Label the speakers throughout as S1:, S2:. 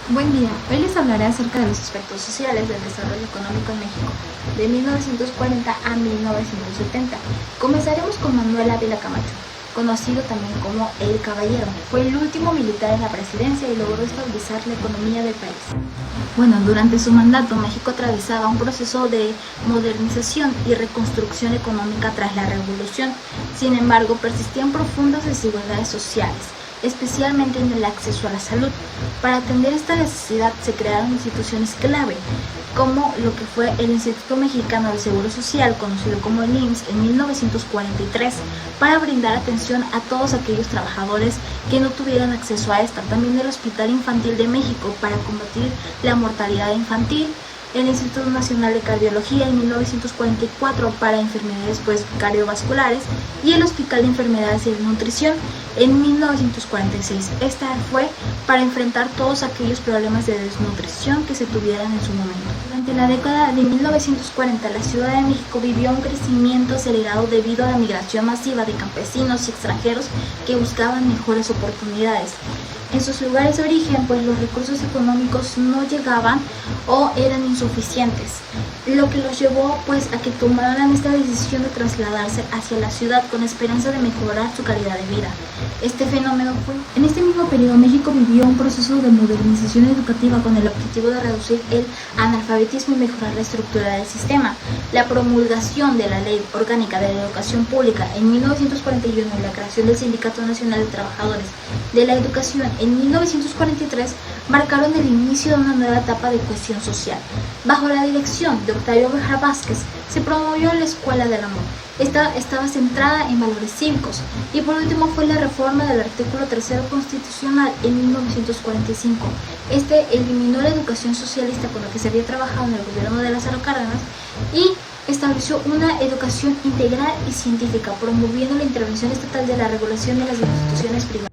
S1: Buen día, hoy les hablaré acerca de los aspectos sociales del desarrollo económico en México, de 1940 a 1970. Comenzaremos con Manuel Ávila Camacho, conocido también como El Caballero. Fue el último militar en la presidencia y logró estabilizar la economía del país. Bueno, durante su mandato, México atravesaba un proceso de modernización y reconstrucción económica tras la revolución. Sin embargo, persistían profundas desigualdades sociales, especialmente en el acceso a la salud. Para atender esta necesidad se crearon instituciones clave, como lo que fue el Instituto Mexicano del Seguro Social, conocido como el IMSS, en 1943, para brindar atención a todos aquellos trabajadores que no tuvieran acceso a esta. También el Hospital Infantil de México, para combatir la mortalidad infantil. El Instituto Nacional de Cardiología en 1944 para enfermedades cardiovasculares y el Hospital de Enfermedades y Nutrición en 1946. Esta fue para enfrentar todos aquellos problemas de desnutrición que se tuvieran en su momento. Durante la década de 1940, la Ciudad de México vivió un crecimiento acelerado debido a la migración masiva de campesinos y extranjeros que buscaban mejores oportunidades. En sus lugares de origen, los recursos económicos no llegaban o eran insuficientes, lo que los llevó a que tomaran esta decisión de trasladarse hacia la ciudad con esperanza de mejorar su calidad de vida. Este fenómeno fue. En este mismo periodo, México vivió un proceso de modernización educativa con el objetivo de reducir el analfabetismo y mejorar la estructura del sistema. La promulgación de la Ley Orgánica de la Educación Pública en 1941 y la creación del Sindicato Nacional de Trabajadores de la Educación en 1943 marcaron el inicio de una nueva etapa de cohesión social. Bajo la dirección de Octavio Béjar Vázquez se promovió la Escuela del Amor. Esta estaba centrada en valores cívicos. Y por último fue la reforma del artículo 3 constitucional en 1945. Este eliminó la educación socialista con la que se había trabajado en el gobierno de Lázaro Cárdenas y estableció una educación integral y científica, promoviendo la intervención estatal de la regulación de las instituciones privadas.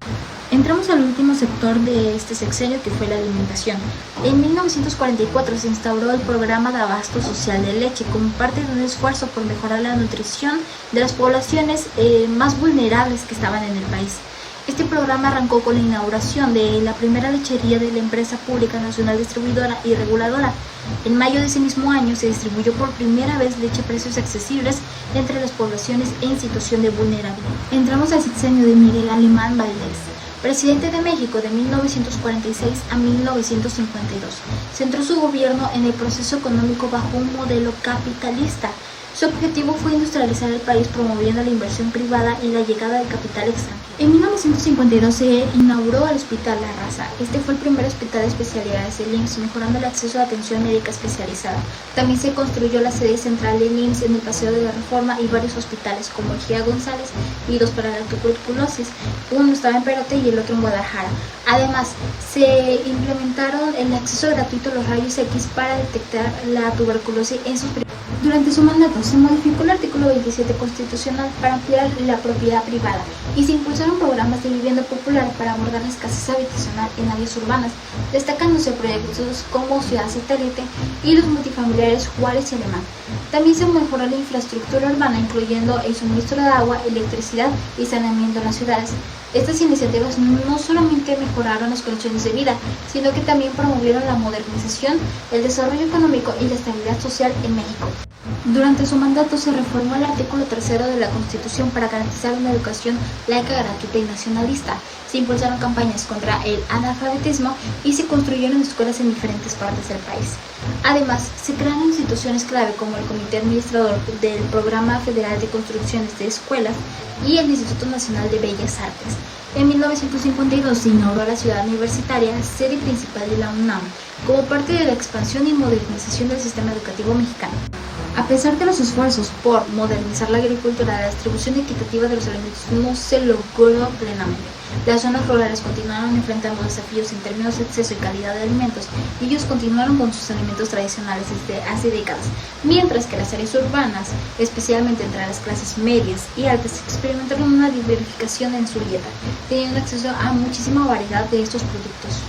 S1: Entramos al último sector de este sexenio, que fue la alimentación. En 1944 se instauró el programa de abasto social de leche como parte de un esfuerzo por mejorar la nutrición de las poblaciones más vulnerables que estaban en el país. Este programa arrancó con la inauguración de la primera lechería de la empresa pública nacional distribuidora y reguladora. En mayo de ese mismo año se distribuyó por primera vez leche a precios accesibles entre las poblaciones en situación de vulnerabilidad. Entramos al sexenio de Miguel Alemán Valdés, presidente de México de 1946 a 1952. Centró su gobierno en el proceso económico bajo un modelo capitalista. Su objetivo fue industrializar el país, promoviendo la inversión privada y la llegada de capital extranjero. En 1952 se inauguró el Hospital La Raza. Este fue el primer hospital de especialidades del IMSS, mejorando el acceso a atención médica especializada. También se construyó la sede central del IMSS en el Paseo de la Reforma y varios hospitales como el Gia González y dos para la tuberculosis. Uno estaba en Perote y el otro en Guadalajara. Además, se implementaron el acceso gratuito a los rayos X para detectar la tuberculosis en sus primeros. Durante su mandato se modificó el artículo 27 constitucional para ampliar la propiedad privada y se impulsaron programas de vivienda popular para abordar la escasez habitacional en áreas urbanas, destacándose proyectos como Ciudad Satélite y los multifamiliares Juárez y Alemán. También se mejoró la infraestructura urbana, incluyendo el suministro de agua, electricidad y saneamiento en las ciudades. Estas iniciativas no solamente mejoraron las condiciones de vida, sino que también promovieron la modernización, el desarrollo económico y la estabilidad social en México. Durante su mandato se reformó el artículo 3 de la Constitución para garantizar una educación laica, gratuita y nacionalista. Se impulsaron campañas contra el analfabetismo y se construyeron escuelas en diferentes partes del país. Además, se crearon instituciones clave como el Comité Administrador del Programa Federal de Construcciones de Escuelas y el Instituto Nacional de Bellas Artes. En 1952 se inauguró la Ciudad Universitaria, sede principal de la UNAM, como parte de la expansión y modernización del sistema educativo mexicano. A pesar de los esfuerzos por modernizar la agricultura, la distribución equitativa de los alimentos no se logró plenamente. Las zonas rurales continuaron enfrentando desafíos en términos de acceso y calidad de alimentos, y ellos continuaron con sus alimentos tradicionales desde hace décadas, mientras que las áreas urbanas, especialmente entre las clases medias y altas, experimentaron una diversificación en su dieta, teniendo acceso a muchísima variedad de estos productos.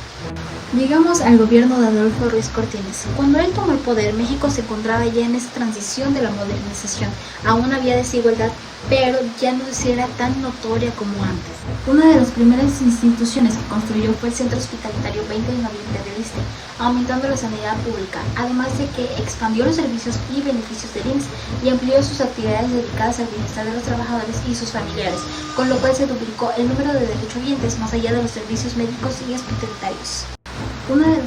S1: Llegamos al gobierno de Adolfo Ruiz Cortines. Cuando él tomó el poder, México se encontraba ya en esa transición de la modernización. Aún había desigualdad, pero ya no era tan notoria como antes. Una de las primeras instituciones que construyó fue el Centro Hospitalitario 20 de noviembre del ISSSTE, aumentando la sanidad pública, además de que expandió los servicios y beneficios del IMSS y amplió sus actividades dedicadas al bienestar de los trabajadores y sus familiares, con lo cual se duplicó el número de derechohabientes más allá de los servicios médicos y hospitalarios.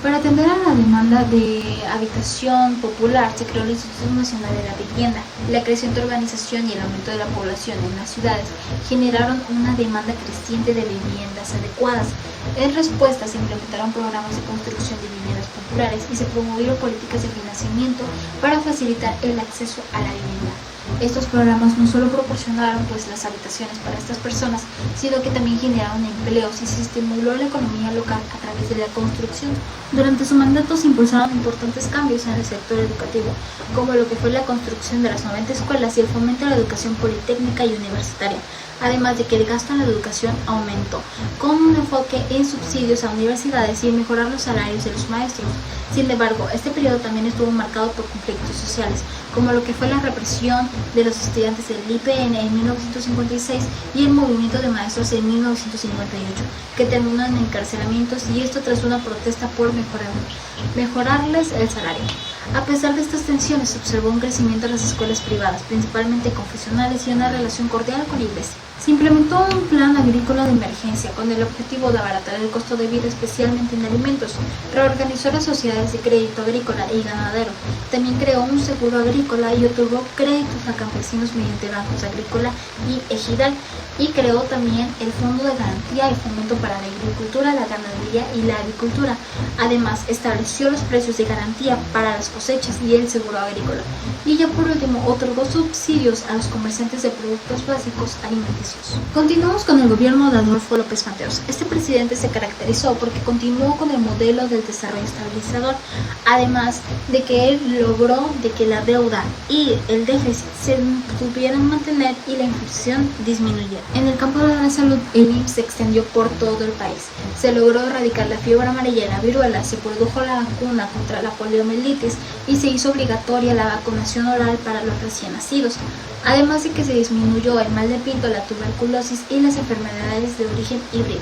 S1: Para atender a la demanda de habitación popular, se creó el Instituto Nacional de la Vivienda. La creciente urbanización y el aumento de la población en las ciudades generaron una demanda creciente de viviendas adecuadas. En respuesta, se implementaron programas de construcción de viviendas populares y se promovieron políticas de financiamiento para facilitar el acceso a la vivienda. Estos programas no solo proporcionaron las habitaciones para estas personas, sino que también generaron empleos y se estimuló la economía local a través de la construcción. Durante su mandato se impulsaron importantes cambios en el sector educativo, como lo que fue la construcción de las 90 escuelas y el fomento de la educación politécnica y universitaria, además de que el gasto en la educación aumentó, con un enfoque en subsidios a universidades y en mejorar los salarios de los maestros. Sin embargo, este periodo también estuvo marcado por conflictos sociales, como lo que fue la represión de los estudiantes del IPN en 1956 y el movimiento de maestros en 1958, que terminó en encarcelamientos, y esto tras una protesta por mejorarles el salario. A pesar de estas tensiones, se observó un crecimiento en las escuelas privadas, principalmente confesionales, y una relación cordial con la iglesia. Se implementó un plan agrícola de emergencia con el objetivo de abaratar el costo de vida, especialmente en alimentos. Reorganizó las sociedades de crédito agrícola y ganadero. También creó un seguro agrícola y otorgó créditos a campesinos mediante bancos agrícola y ejidal. Y creó también el Fondo de Garantía y Fomento para la Agricultura, la Ganadería y la Avicultura. Además, estableció los precios de garantía para las cosechas y el seguro agrícola. Y ya por último, otorgó subsidios a los comerciantes de productos básicos alimenticios. Continuamos con el gobierno de Adolfo López Mateos. Este presidente se caracterizó porque continuó con el modelo del desarrollo estabilizador, además de que él logró de que la deuda y el déficit se pudieran mantener y la inflación disminuyera. En el campo de la salud, el IMSS se extendió por todo el país. Se logró erradicar la fiebre amarilla y la viruela, se produjo la vacuna contra la poliomielitis y se hizo obligatoria la vacunación oral para los recién nacidos, además de que se disminuyó el mal de pinto, la tuberculosis y las enfermedades de origen híbrido.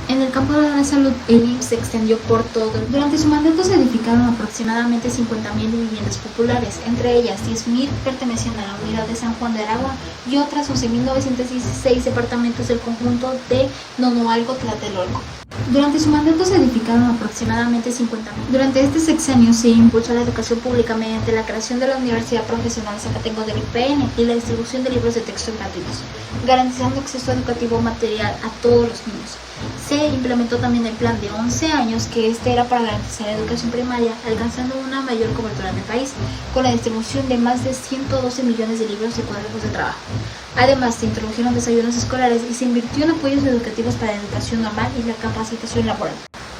S1: En el campo de la salud, el IMSS se extendió por todo. Durante su mandato se edificaron aproximadamente 50.000 viviendas populares, entre ellas 10.000 pertenecían a la unidad de San Juan de Aragua y otras 11.916 departamentos del conjunto de Nonualco, Tlatelolco. Durante su mandato se edificaron aproximadamente 50.000. Durante este sexenio se impulsó la educación pública mediante la creación de la Universidad Profesional Zacatenco del IPN y la distribución de libros de texto gratuitos, garantizando acceso educativo material a todos los niños. Se implementó también el plan de 11 años, que era para garantizar la educación primaria, alcanzando una mayor cobertura en el país, con la distribución de más de 112 millones de libros y cuadernos de trabajo. Además, se introdujeron desayunos escolares y se invirtió en apoyos educativos para la educación normal y la capacitación laboral.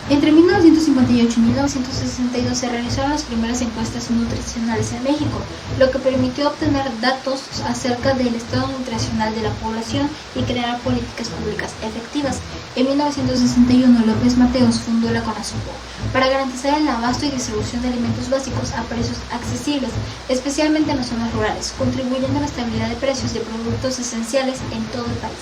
S1: Entre 1958 y 1962 se realizaron las primeras encuestas nutricionales en México, lo que permitió obtener datos acerca del estado nutricional de la población y crear políticas públicas efectivas. En 1961, López Mateos fundó la CONASUPO para garantizar el abasto y distribución de alimentos básicos a precios accesibles, especialmente en las zonas rurales, contribuyendo a la estabilidad de precios de productos esenciales en todo el país.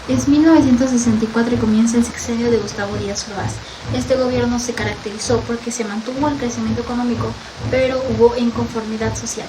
S1: Es 1964 y comienza el sexenio de Gustavo Díaz Ordaz. Este gobierno se caracterizó porque se mantuvo el crecimiento económico, pero hubo inconformidad social.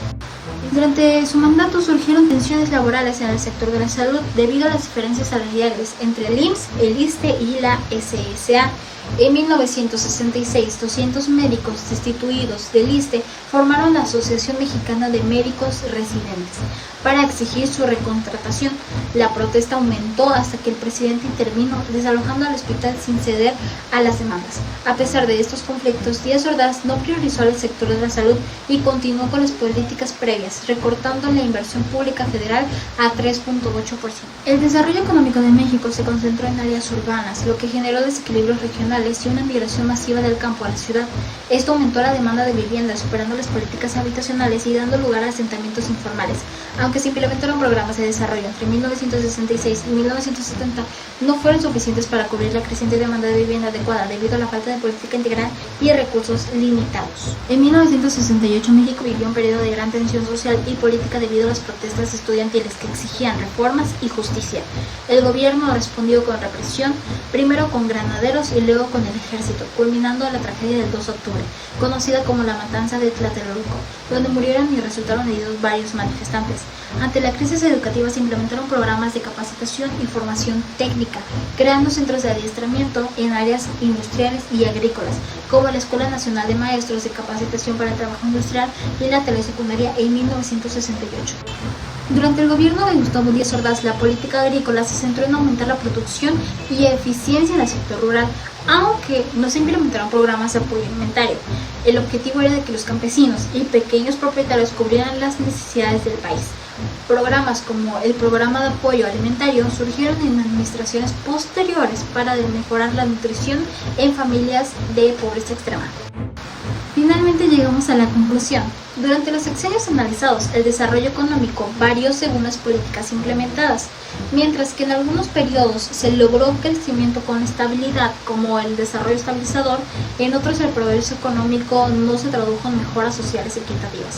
S1: Durante su mandato surgieron tensiones laborales en el sector de la salud debido a las diferencias salariales entre el IMSS, el ISSSTE y la SSA. En 1966, 200 médicos destituidos del ISSSTE formaron la Asociación Mexicana de Médicos Residentes para exigir su recontratación. La protesta aumentó hasta que el presidente intervino, desalojando al hospital sin ceder a las demandas. A pesar de estos conflictos, Díaz Ordaz no priorizó al sector de la salud y continuó con las políticas previas, recortando la inversión pública federal a 3.8%. El desarrollo económico de México se concentró en áreas urbanas, lo que generó desequilibrios regionales y una migración masiva del campo a la ciudad. Esto aumentó la demanda de viviendas, superando las políticas habitacionales y dando lugar a asentamientos informales. Aunque se implementaron programas de desarrollo entre 1966 y 1970, no fueron suficientes para cubrir la creciente demanda de vivienda adecuada debido a la falta de política integral y recursos limitados. En 1968 México vivió un periodo de gran tensión social social y política debido a las protestas estudiantiles que exigían reformas y justicia. El gobierno respondió con represión, primero con granaderos y luego con el ejército, culminando la tragedia del 2 de octubre, conocida como la matanza de Tlatelolco, donde murieron y resultaron heridos varios manifestantes. Ante la crisis educativa se implementaron programas de capacitación y formación técnica, creando centros de adiestramiento en áreas industriales y agrícolas, como la Escuela Nacional de Maestros de Capacitación para el Trabajo Industrial y la telesecundaria en 1968. Durante el gobierno de Gustavo Díaz Ordaz, la política agrícola se centró en aumentar la producción y eficiencia del sector rural, aunque no se implementaron programas de apoyo alimentario. El objetivo era de que los campesinos y pequeños propietarios cubrieran las necesidades del país. Programas como el Programa de Apoyo Alimentario surgieron en administraciones posteriores para mejorar la nutrición en familias de pobreza extrema. Finalmente llegamos a la conclusión. Durante los sexenios analizados, el desarrollo económico varió según las políticas implementadas, mientras que en algunos periodos se logró un crecimiento con estabilidad, como el desarrollo estabilizador, en otros el progreso económico no se tradujo en mejoras sociales equitativas.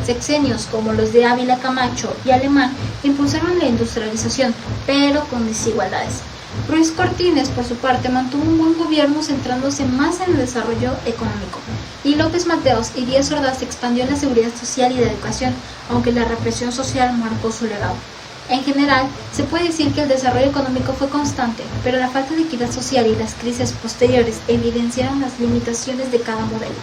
S1: Sexenios como los de Ávila Camacho y Alemán impulsaron la industrialización, pero con desigualdades. Ruiz Cortines, por su parte, mantuvo un buen gobierno centrándose más en el desarrollo económico, y López Mateos y Díaz Ordaz expandió la seguridad social y la educación, aunque la represión social marcó su legado. En general, se puede decir que el desarrollo económico fue constante, pero la falta de equidad social y las crisis posteriores evidenciaron las limitaciones de cada modelo.